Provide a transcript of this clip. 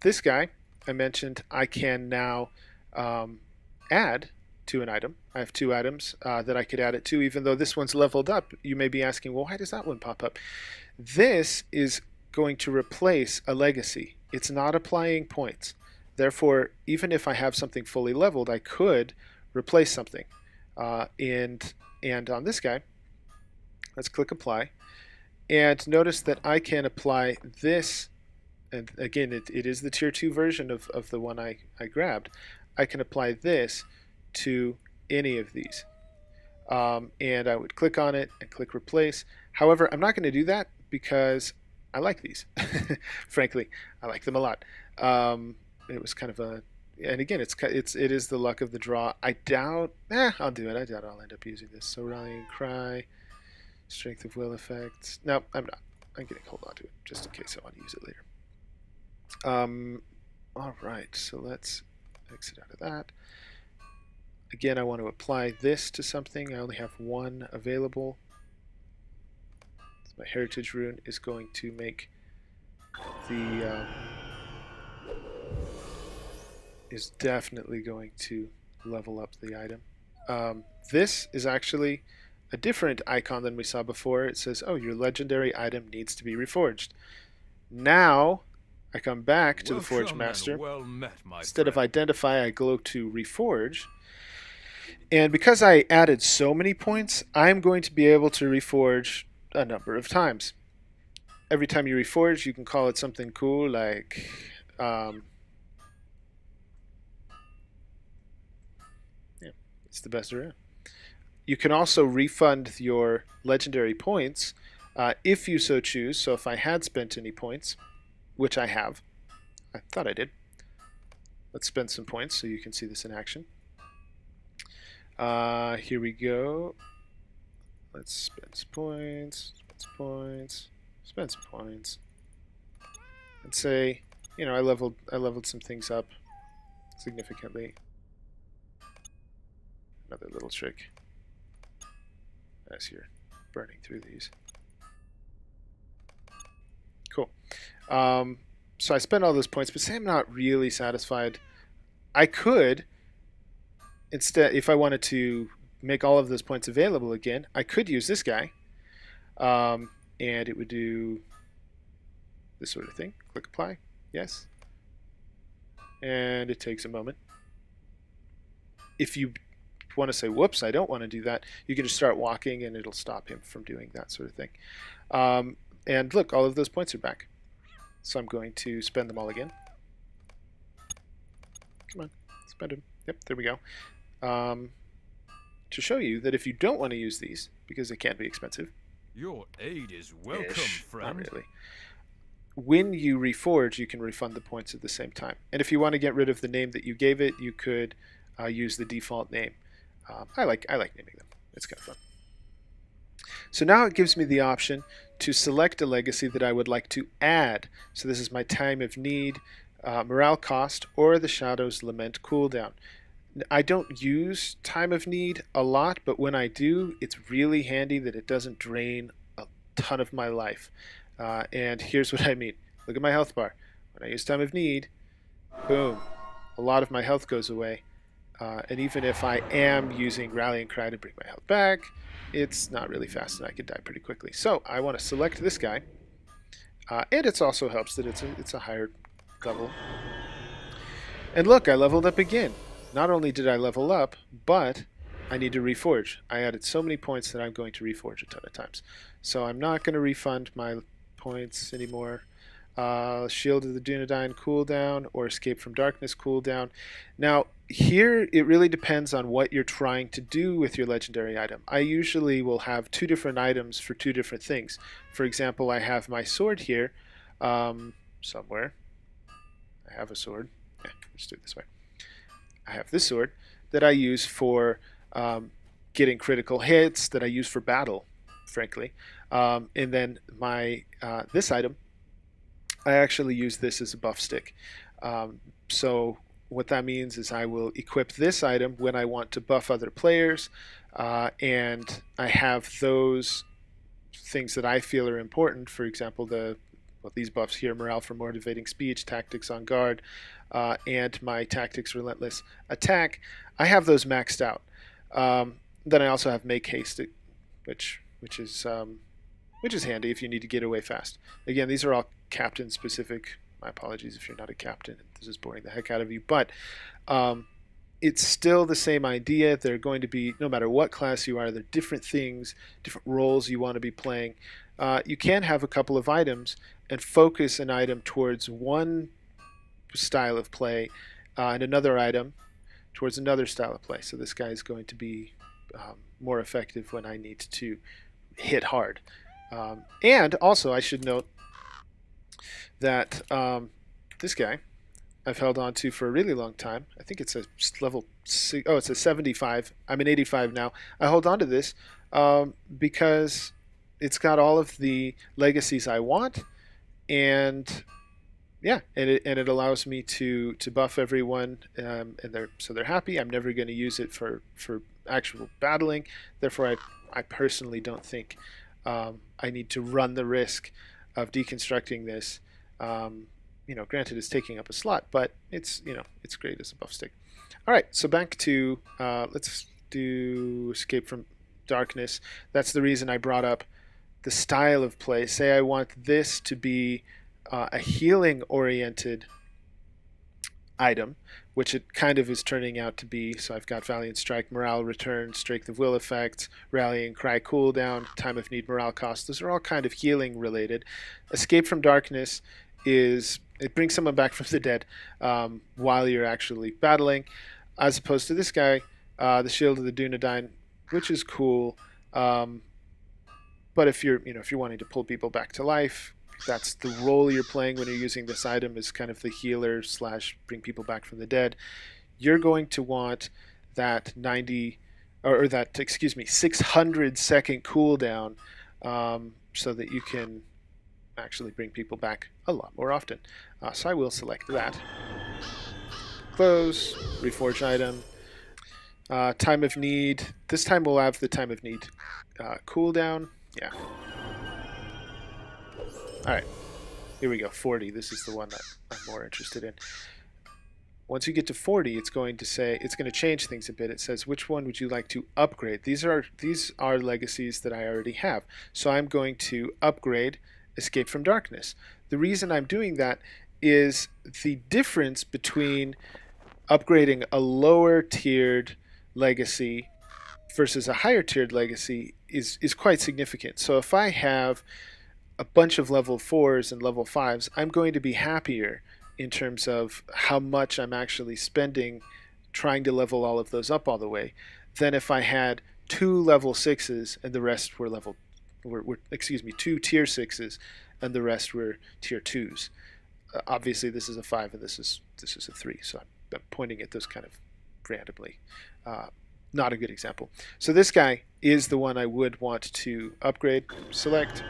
this guy, I mentioned I can now add to an item. I have two items that I could add it to, even though this one's leveled up. You may be asking, well, why does that one pop up? This is going to replace a legacy. It's not applying points. Therefore, even if I have something fully leveled, I could replace something. And on this guy, let's click apply. And notice that I can apply this, and again, it is the tier 2 version of the one I grabbed. I can apply this to any of these. And I would click on it and click replace. However, I'm not going to do that because I like these. Frankly, I like them a lot. It was kind of a, and again, it is the luck of the draw. I doubt, I'll do it. I doubt I'll end up using this. So rallying cry, strength of will effect. No, I'm not. I'm going to hold on to it just in case I want to use it later. All right, so let's exit out of that. Again, I want to apply this to something. I only have one available. So my heritage rune is going to make the is definitely going to level up the item. This is actually a different icon than we saw before. It says, oh, your legendary item needs to be reforged. Now I come back to the Forge Master. Well met, Instead of identify, I go to reforge. And because I added so many points, I'm going to be able to reforge a number of times. Every time you reforge, you can call it something cool like it's the best around. You can also refund your legendary points if you so choose. So if I had spent any points, which I have, I thought I did. Let's spend some points so you can see this in action. Here we go. Let's spend some points, spend some points, spend some points. And say, you know, I leveled some things up significantly. Another little trick as you're burning through these. Cool. So I spent all those points, but say I'm not really satisfied. I could, instead, if I wanted to make all of those points available again, I could use this guy. And it would do this sort of thing. Click apply. Yes. And it takes a moment. If you want to say, whoops, I don't want to do that, you can just start walking and it'll stop him from doing that sort of thing. And look, all of those points are back. So I'm going to spend them all again. Come on, spend them. Yep, there we go. To show you that if you don't want to use these, because they can be expensive. Your aid is welcome, friend. Not really. When you reforge, you can refund the points at the same time. And if you want to get rid of the name that you gave it, you could use the default name. I like naming them. It's kind of fun. So now it gives me the option to select a legacy that I would like to add. So this is my Time of Need, Morale Cost, or the Shadow's Lament cooldown. I don't use Time of Need a lot, but when I do, it's really handy that it doesn't drain a ton of my life. And here's what I mean. Look at my health bar. When I use Time of Need, boom, a lot of my health goes away. And even if I am using Rallying Cry to bring my health back, it's not really fast and I could die pretty quickly. So I want to select this guy. And it also helps that it's a higher level. And look, I leveled up again. Not only did I level up, but I need to reforge. I added so many points that I'm going to reforge a ton of times. So I'm not going to refund my points anymore. Shield of the Dunedain cooldown or Escape from Darkness cooldown. Now, here it really depends on what you're trying to do with your legendary item. I usually will have two different items for two different things. For example, I have my sword here somewhere. I have a sword. Let's do it this way. I have this sword that I use for getting critical hits, that I use for battle, frankly. And then my this item, I actually use this as a buff stick. So what that means is I will equip this item when I want to buff other players, and I have those things that I feel are important. For example, the well, these buffs here: morale for motivating speech, tactics on guard, and my tactics relentless attack. I have those maxed out. Then I also have make haste, which which is handy if you need to get away fast. Again, these are all captain specific. My apologies if you're not a captain. This is boring the heck out of you, but it's still the same idea. They're going to be, no matter what class you are, they're different things, different roles you want to be playing. You can have a couple of items and focus an item towards one style of play and another item towards another style of play. So this guy is going to be more effective when I need to hit hard. And also, I should note that this guy I've held on to for a really long time. I think it's a level 6. Oh, it's a 75. I'm an 85 now. I hold on to this because it's got all of the legacies I want, and yeah, and it allows me to buff everyone, and they're happy. I'm never going to use it for actual battling. Therefore, I personally don't think I need to run the risk of deconstructing this. Granted, it's taking up a slot, but it's great as a buff stick. All right, so back to let's do Escape from Darkness. That's the reason I brought up the style of play. Say I want this to be a healing-oriented item, which it kind of is turning out to be. So I've got Valiant Strike, Morale Return, Strength of Will effects, Rallying Cry cooldown, Time of Need morale cost. Those are all kind of healing related. Escape from Darkness it brings someone back from the dead while you're actually battling, as opposed to this guy, the Shield of the Dunedain, which is cool. But if you're wanting to pull people back to life, that's the role you're playing when you're using this item, is kind of the healer / bring people back from the dead. You're going to want that 600 second cooldown so that you can actually bring people back a lot more often. So I will select that. Close, reforge item. Time of Need. This time we'll have the Time of Need cooldown. Yeah. Alright, here we go, 40. This is the one that I'm more interested in. Once you get to 40, it's going to change things a bit. It says, which one would you like to upgrade? These are legacies that I already have. So I'm going to upgrade Escape from Darkness. The reason I'm doing that is the difference between upgrading a lower tiered legacy versus a higher tiered legacy is quite significant. So if I have a bunch of level 4s and level 5s, I'm going to be happier in terms of how much I'm actually spending trying to level all of those up all the way than if I had 2 level 6s and the rest were two tier 6s and the rest were tier 2s. Obviously this is a 5 and this is a 3, so I'm pointing at those kind of randomly. Not a good example. So this guy is the one I would want to upgrade. Select